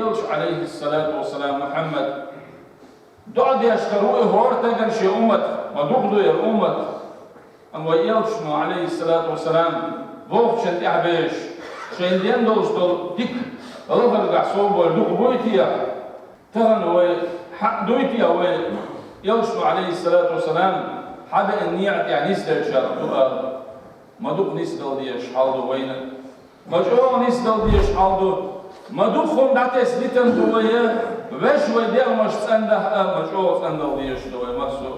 ويلش عليه الصلاة والسلام محمد دعد يشكروه هورتاً شي أمت ما دقدو يا أمت أم ويلش عليه الصلاة والسلام بوخ شنت يحبيش شين دين دوستو ديك الله قعصوب ودق بويتيا تغن وي حق دويتيا وي يلش عليه الصلاة والسلام حدا النيعت يعني يسدل شرط ما دق نسدل ديش حالدو وين مجعو نسدل ديش حالدو ما دق خم دعتس لتن دوية وش ويدير مش تنده مجعو تندل ديش دوية مرسو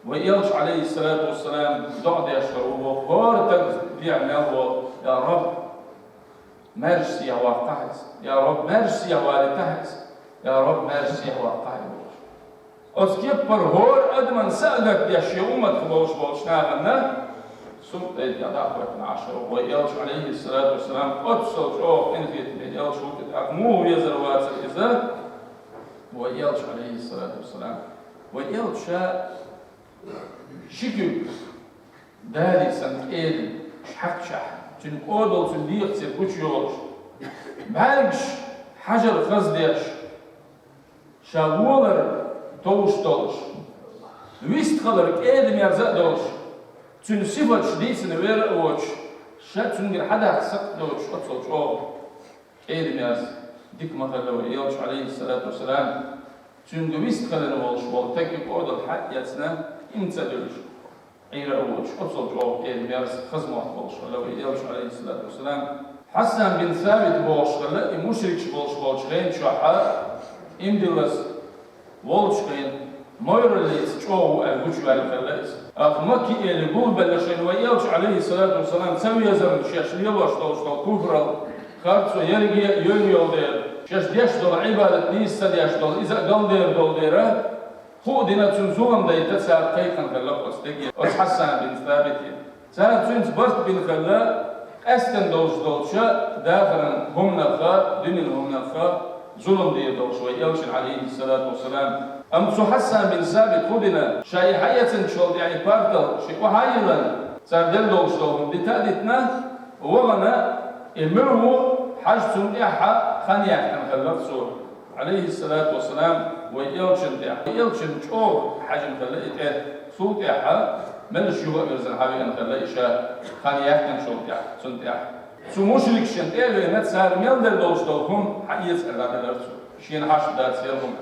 ويلش عليه الصلاة والسلام دعد يشكروه هورتك بيعملوا يا رب مرسي يا واقعز يا رب مرسي يا والتهز يا رب مرسي يا واقعز أسكيب برهور أدمن سألك يا شيومة خبوش ناغنا سوق يا دعوة عشرة ويلش عليه الصلاة والسلام أتصل شوف إن في يلش وقت أقموه يزروات الإزاء ويلش عليه الصلاة والسلام ويلش شكل داري سنتين شحق شح تن أودل تن ديق سيبوش يولش بارجش حجر خزديش شاولر توش دولش ويست خلر كيدم يرزق دولش تن سيبوش ديسن وير اوش شات تنجر حدا حسق دولش أتصل شو كيدم يرزق ديك مخلو يلش عليه الصلاة والسلام تنجر ويست خلر ولش والتكيب أودل حق يتنا إمتى دولش عير أولش أتصل شو كيدم يرزق خزمه بولش ولو يلش عليه الصلاة والسلام حسن بن ثابت بولش خلا مشركش بولش غين شوحا إمدلس بولش غين ميرليس شو الوش والخلاص أخمكي اللي قول بلشين ويلش عليه الصلاة والسلام سوي زمن شاش ليلوش توش كفر خارج يرجع يوم دير شاش ديش دول عبادة نيس ديش دول إذا قال دير دول ديره هو دينا تنزوم دايت سار قيقن خلا أستجي أس حسن بن ثابت سار تنز برت بن خلا أستن دوشا داخلا هم نفا دين هم نفا ظلم دي دوش ويلش عليه الصلاة والسلام أم حسن بن ثابت خدنا شيء حياة شغل يعني بارتل شيء وحيلا سار دل دوش دوم دي تادتنا وغنا المرو حاج سمعها خنيا كان خلف صور عليه الصلاة والسلام ويلش شو حاجم خلقته صوت يحا من الشيوخ برزن حبيبنا خلاه إشاء خانيات كان شوكيا سنتيا سو مشرك شنتيا لأن صار ميل دوش دوهم حقيقة سألات الأرض شين حاش دات سيرهم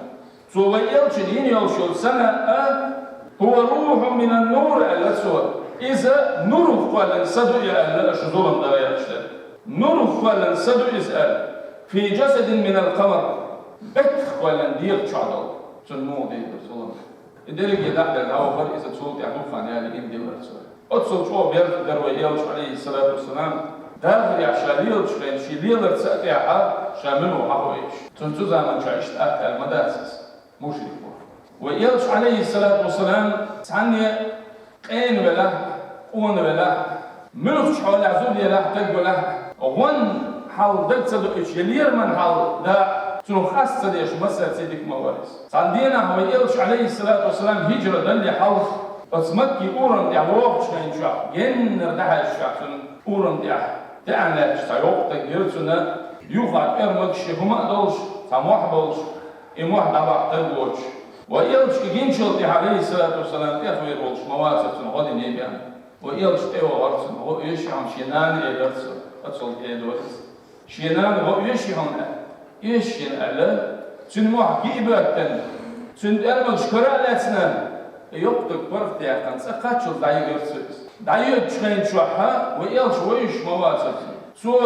سو ويل شدين يلشوا سنة هو روح من النور الأسود إذا نور قال سدو يا شذورم داير شتى نور قال سدو إذا في جسد من القمر بت قال دير شعدل سنمو دير سلام الدرجة ده الأول إذا تصوت يعقوب فانيالي إن دير رسول أتصل شو بيرد دروي يلش عليه الصلاة والسلام داخل يعشاليل شين شيليل رسالة ح شامله حويش تنتظر من شعشت أكل المدارس مشرك ويلش عليه الصلاة والسلام ثانية قين ولا قون ولا ملوش حول عزول يلا تقول له وان حال دك صدق إيش يلير من حال ده شنو خاص صديش مسألة سيدك موارس عندنا هو يلش عليه الصلاة والسلام هجرة دل حال بس مكي أورن يعوق شين شاف ين ده الشاف أورن يعني استيقظ تجربتنا يوقع إرمك شهما دولش سماح دولش إموح دبع تجوش ويلش كجنشل عليه الصلاة والسلام يخوي دولش مواسط غادي نبيان ويلش تيو ورسن هو يشحن شينان يدرس أتصل يدرس شينان هو يشحن يشحن على سنموح جيبتن سن إرمك شكرا لسنا يقطك برد يا كنسا قاتشل دايجر دايج شين شوحة ويلش ويش مواسط سو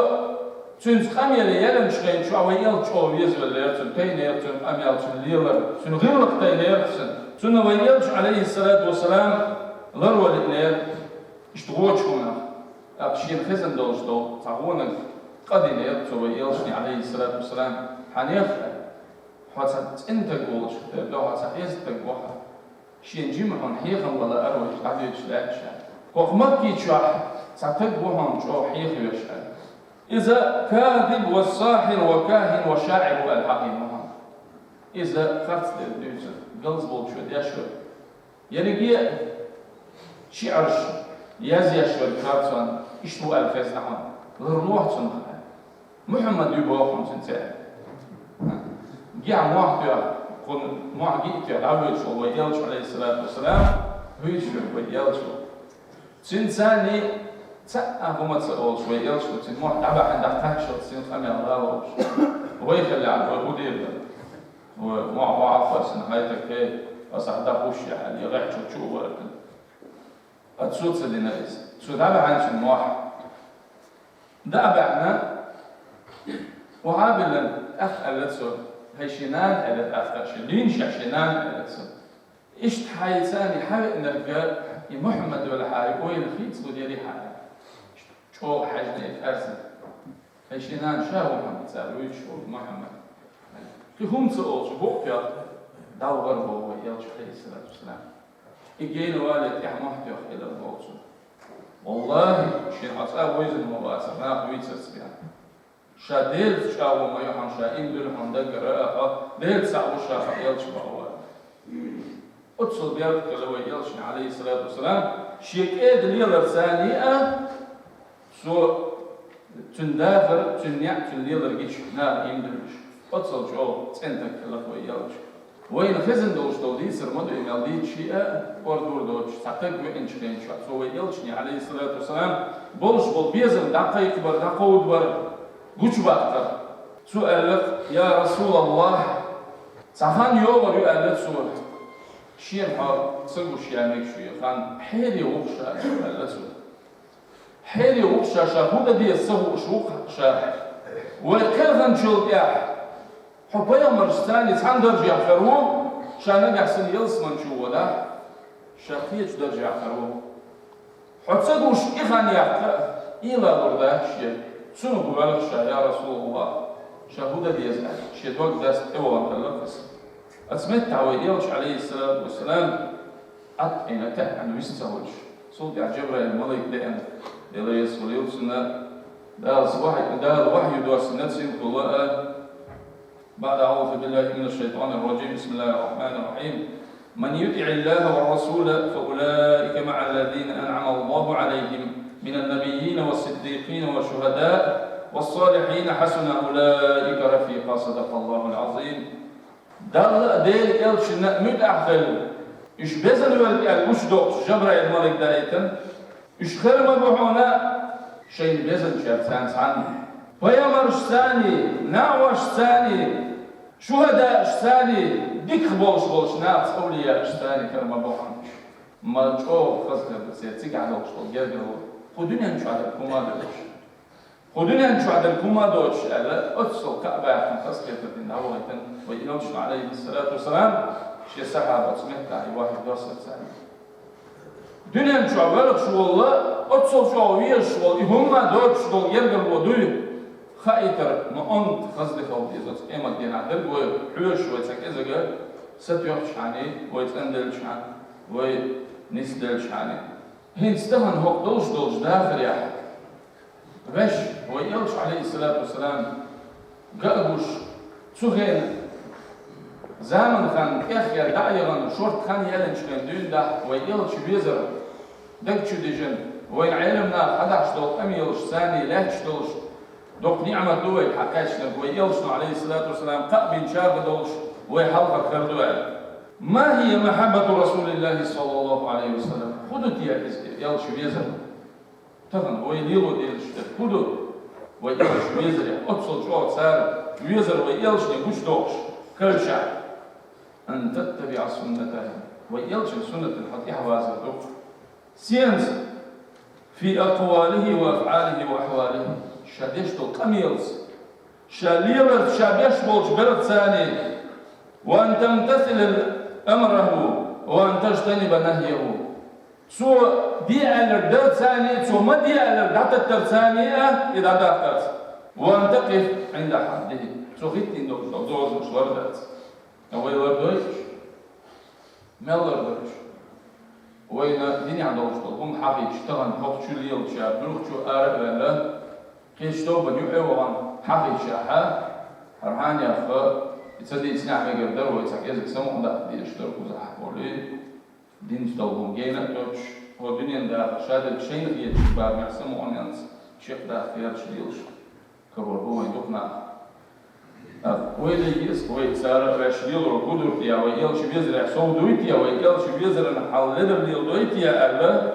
سنس خميلة يلن شين شو ويلش أو يزول ليرتن تين يرتن أم يلتن ليلر سنو غيرك تين يرتن سنو ويلش عليه الصلاة والسلام لروا لنير اشتغوش هنا أبشين خزن دوش دو تعونا قدين يرتن ويلشني عليه الصلاة والسلام حنيف حتى أنت قولش لو حتى يزتك وحا شين جمعهم حيخم ولا أروج تعبيش لا شيء وخمكي شوح ستقبهم شو حيخ يشعل إذا كاذب والساحر وكاهن وشاعر الحقيم إذا خرت الدوزة قلز بول شو ديشور يرجع شعرش يزي يشور كارتون إشتو الفاز نحن غير نوع تنخ محمد يبوهم سنتين جاء موحد كون موحد جيت العوج ويالش عليه الصلاة والسلام هيش ويالش تنساني تأهم تسأل شوي يالش تن موحد عبا عندك تكشف تن خمي الله ويخلي عن ودير ومع عفوا سنهايتك هي أصعد خوش يعني غير شو وركن أتصوت سدينا إيش صوت عبا عن شن موحد ده بعنا وعابلا أخ ألتسو هيشنان ألت أخ شلين شاشنان ألتسو إيش تحايساني حاول نرجع محمد ولا حارب وين خيط وديري حارب شو حاجة أرسل هيشنان شاو محمد سالوي شو محمد كهم سؤال شو بقى داور هو يالش عليه الصلاة والسلام إجينا والد إحمد يخ إلى البوصل والله شين أصاب ويزن مواسع ما قويت سبيان شاديل شاو ما يحن شاين دول حمدقر ديل سعو شاف يالش بعوال أتصل بيارك لو يالش عليه الصلاة والسلام شيكيد ليلر ثانية سو تندافر تنيع تليلر جيش نار يمدرش أتصل شو تنتك لو يالش وين خزن دوش دودي سرمدو إمالدي شيء وردور دوش تعتقد وين شلين شو سو يالشني عليه الصلاة والسلام بولش بول بيزن دقيق بر دقود بر قوش بأكتر سؤالك يا رسول الله صحان يوغر يؤلف سؤال شيء حار سلو شيامك شوية خان حيري وغشا سؤال سؤال حيري وغشا شاهودة دي السهو شوق شاح وكذا شلت ياح حبايا مرشتاني تحن درجة خروه شانك أحسن يلسمن شو ولا شاخيش درجة خروه حتسدوش إخان يحكا إلا برده شيء شنو بقولك يا رسول الله شهودة ديزع شيء دوك داس أول تلفس أسمعت تعويضيش عليه الصلاة والسلام أنا عن ويستهوش صوت جبرائيل الملك دائم إلى يسوليو سنة ده الوحي دو سنة الله بعد أعوذ بالله من الشيطان الرجيم بسم الله الرحمن الرحيم من يطع الله والرسول فأولئك مع الذين أنعم الله عليهم من النبيين والصديقين والشهداء والصالحين حسن أولئك رفيقا صدق الله العظيم دل ديل يلش متأخل إيش بزن ولد الوش دوت جبرائيل الملك دايتن إيش خرم بحونا شيء بزن شرطان ثاني ويا مرش ثاني ناوش ثاني شهداء ثاني ديك بولش ناس أولياء ثاني كرم بحونا ما تشوف خزر بسيتك على وش الجبل خدوني نشوف هذا الكومادوش خدوني نشوف هذا الكومادوش على أتصل كعبة خاص كيف تنهوا يتن ويلوش عليه الصلاة والسلام شيء صحابة سمعت عن واحد دوسر ثاني دنيا نشوف بالك شو والله أتصل شو ويش هم دوش دول يرجع ودوي خايتر ما أنت خزر خالد إذا إما دين عدل وحوش ويتك إذا قال ستيوحش عني ويتندلش عن وينسدلش عني هين استهن هوك دوش داخل يا حد غش ويلش عليه الصلاة والسلام قابوش سوغين زمن خان إخيا دعيغان شورت خان يلنش كان دون ده ويلش بيزر دك شو ديجن وين علمنا حداش دول أم يلش ثاني لهش دولش دوك نعمة دوي حكاشنا ويلش عليه الصلاة والسلام قابين شاب دولش ويحلق كردوال ما هي محبة رسول الله صلى الله عليه وسلم خدت يلش بيزر تغن ويليلو ديلش خدت ويلش بيزر أتصل شوط سار بيزر ويلش نبوش دوش كل شعب أن تتبع سنته ويلش سنة الحقيقة وازدوك سينس في أقواله وأفعاله وأحواله شادشتو قميلز شاليبر شابيش بولش بلد ثاني وأن تمتثل أمره وأن تجتنب نهيه سو دي على الدر ثاني سو ما دي على الدر الثانية إذا دخلت وأن تقف عند حده سو خيتين دوز مش وردت أو يوردوش ما وردوش وين دنيا عندوش تقوم حقيقة اشتغل حق شو ليل شاب بلوك شو أعرف ولا كيش تو بنيو أيوان حقيقة شاحة هرهان يا أخو تصدق سنع ما يقدر ويتحكي سمو ده دي اشتركوا زح ولي دين اشتغلهم جينا توش هو دنيا ده شاد شيء في الشباب مع سمو أنيانس شيخ ده خيار شليلش كبر هو يدقنا ويلي يسقوي سارة راشليل وقدرتيا ويلش بيزرع صودويتيا ويلش بيزرع حلدر ليلدويتيا ألا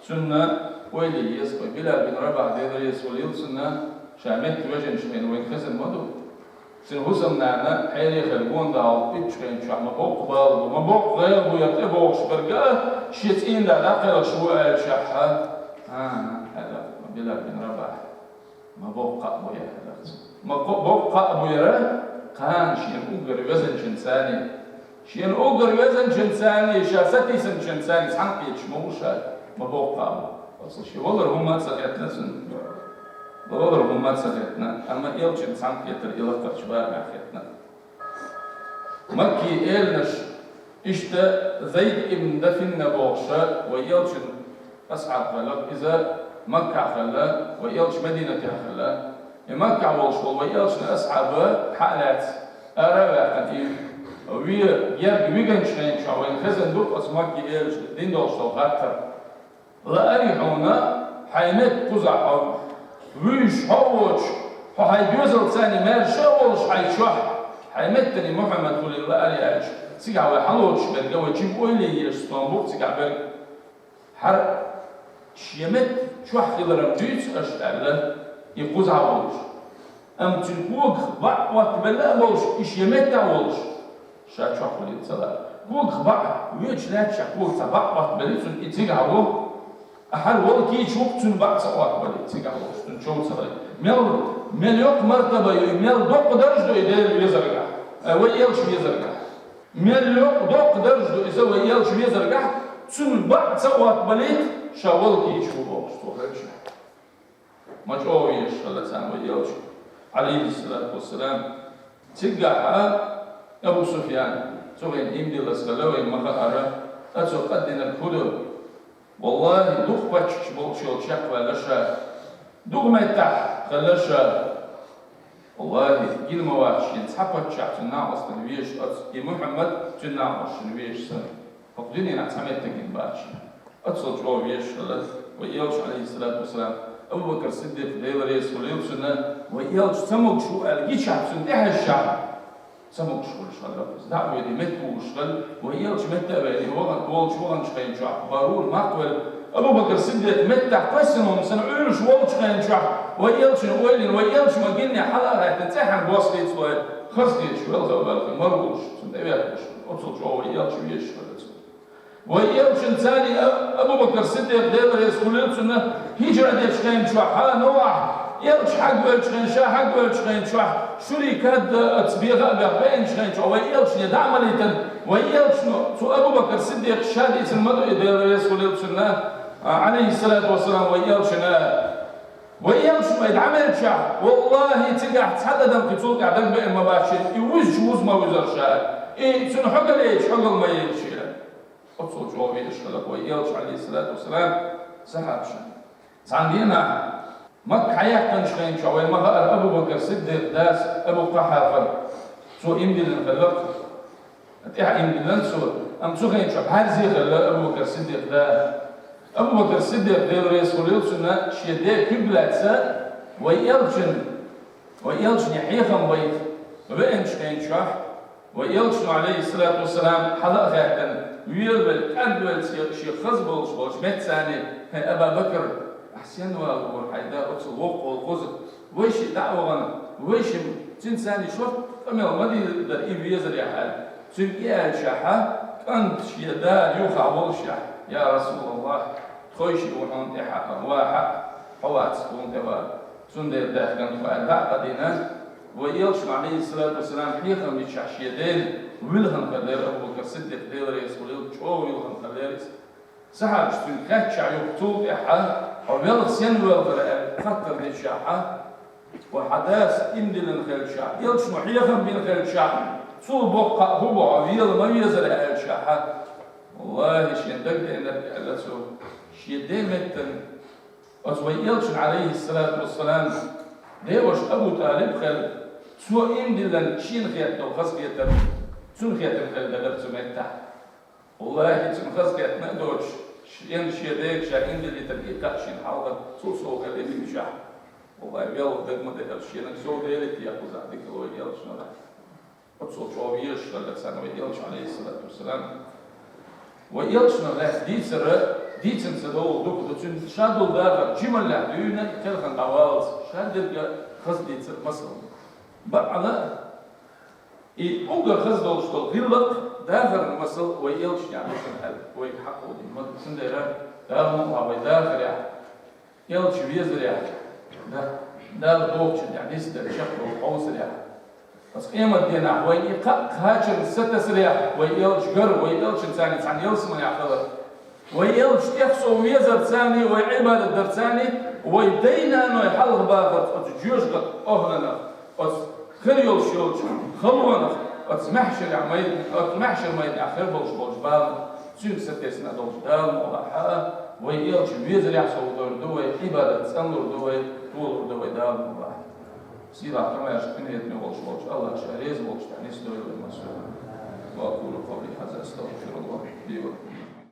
سنة ويلي يسقوي بلا بن ربع ديدر يسوليل سنة شامت وجن شمين وين خزن مدو سن حسن نعنا حيلي خلقون دال إتشين شع مبوق بالو مبوق غير ويطبوق شبرقا شيتين دا داخل شوال شحها هذا بلا بن ربع مبوق أبويا مبوق أبويا قان شين أوجر وزن شنساني شين أوجر وزن شنساني شاستي سن شنساني سحنقي شموشة مبوق أبو أصل شيء والله هم سقيتنا سن والله هم سقيتنا أما يلشن سحنقي تر إلى كرشبار معخيتنا مكي إلنش إشتا زيد ابن دفن نبوشة ويلشن أصعب خلق إذا مكة خلا ويلش مدينة خلا مكة والشغل ويلش أصحاب حالات أربعة قديم ويرجع ويجن شين شوين خزن دوق أسماك يلش دين دوشتو غاتر لا أريحونا حيمت قزع ويش هوش هاي بيوزل ثاني مال شوش هاي شح حيمتني محمد قول الله أريحش سيجا وحلوش بدجوا جيب أولي يستنبط سيجا بر حر شيمت شو حقدر بيت أشتغل يقوز عوض أم تنقوق بع وقبل أولش إيش يمت أولش شاء شو حقولي تصلا قوق بع ويش لا تشقوق تبع وقبل تن إتيج عوض أحد ولا كي شوف تن بع سوا وقبل إتيج عوض تن شو تصلا مل يوم مرتبة مل دوق درجة يدير يزرع ويلش يزرع مل يوم دوق درجة إذا ويلش يزرع تن بع سوا وقبل شاول كي يشوفه استوفيش ما جويش الله تعالى وياش عليه الصلاة والسلام تجاه أبو سفيان سوين إمدي لسلوي مخارة أتوقدنا الكذب والله دوخ بتش بولشيل شق ولا شا دوخ ما يتح خلا شا والله جيل مواش ينسحب شق تناقص تنويش محمد تناقص تنويش سن فقدني نعتمد تجين باشي أتصل جويش الله وياش عليه الصلاة والسلام أبو بكر الصديق ليلة رئيس وليل سنة وياش سموك شو قال شعب سنتها الشعب سموك شو الله بس دعوة دي متو وشغل وياش متى بني وقت شو شقين شعب بارول مقبل أبو بكر الصديق متى قسمهم سنعيش شقين شعب وياش نقولين وياش ما قلنا حلقة تنتحن بوصلي صغير خرجت شو يلا بالك مروش سنتها أتصل جو وياش وياش وياش ثاني أبو بكر الصديق ليلة رئيس وليل سنة هجرة ديش خين شوح ها نوح يلش حق ويلش خين شا حق ويلش خين شوح شركات تبيغ بين خين شوح ويلش يدعم ليتن ويلش سو أبو بكر الصديق شاد اسم مدو إدى رئيس وليل سنة عليه الصلاة والسلام ويلش ما يدعمل شا والله تقع تحدد قصود قاعدين بين مباشر يوز ما وزر شا إيه سن حق ليش حق ما يلش أتصل جوابي إشغلك ويلش عليه الصلاة والسلام سحب شا عندنا مك حياة تنشخين شوين ما أبو بكر الصديق داس أبو قحافة سو إمدي لنخلق أتيح إمدي لنسو أم سو خين شو بحال زي خلا أبو بكر الصديق دا أبو بكر الصديق دير رئيس وليل سنة شيدي كبلات سا ويلشن يحيخن بيت وبين شخين شوح ويلشن عليه الصلاة والسلام حلق خيحتن ويلبل أدول شي خزبل شبوش مت ثاني أبا بكر أحسن والحيداء أتصل وق والقزق ويش دعوة ويش تنساني شوف أمي المدي در إيه يزر يا حال تلقيها شاحة كنت شيدا يوخع والشاح يا رسول الله خويشي وحن تحقا واحد حوات سكون تبا سندر داخل كنت فعل قدينا ويلش عليه الصلاة والسلام حيخا ميتشح شيدين ويلهن خلير أبو بكر الصديق دير رئيس وليل شو ويلهن خلير سحب شتن كاتشع يقتول إحا وبيلغ سين ويلغر فكر بالشاحة وحداث إمدلن خير الشاحة يلش محيخا بين خير الشاحة سو بقى هو عويل ما يزرع الشاحة والله شين دقدق نرجع لسو شيدين متن أصوي يلش عليه الصلاة والسلام ديوش أبو طالب خل سو إمدلن شين خيرته وخص خيرته سون خيرته خل دلب سمعته والله تنخص خيرته دوش شين شيديك شاين اللي تبقي كاتشين حاضر سوسو خلي مشاح والله يلا دقمة الشيء أنا سووا ديلتي يأخذ عندك لو يلا شنو ذا أتصل شويش ولا سنة ويلا عليه الصلاة والسلام ويلا شنو ذا دي سنسدو دوك دوتشن شادو داغر جمل لا دينا كلخن قواز شادل خز دي مصر بعد اي اوغر خز دول شتو غلق داغر مصر ويلا شنو يعني هل وي حقو دي ما سندرا دارمو هاوي داغر يا يلا شو بيزر يا ده دوك يعني يستر شكله اوصل يا بس قيمة دينا وي قاچن ستسريا ويلا شجر ويلا ثاني ثاني يوصل يا خضر ويلش تحسو ويزر ثاني ويعبادة در ثاني ويدينا انه يحلق باغر وتجيوش قد اهلنا وتخريولش يولش خلونا وتسمحش العميد وتسمحش الميد اخر بولش بال سين ستسنا دولش دال وضحا ويلش ويزر يحسو دور دوي عبادة تسنور دوي طول دوي دال وضحا سيرا كما يشكين يتمي بولش الله شاريز بولش تعنيس دوي والمسؤول وأقول قولي هذا استغفر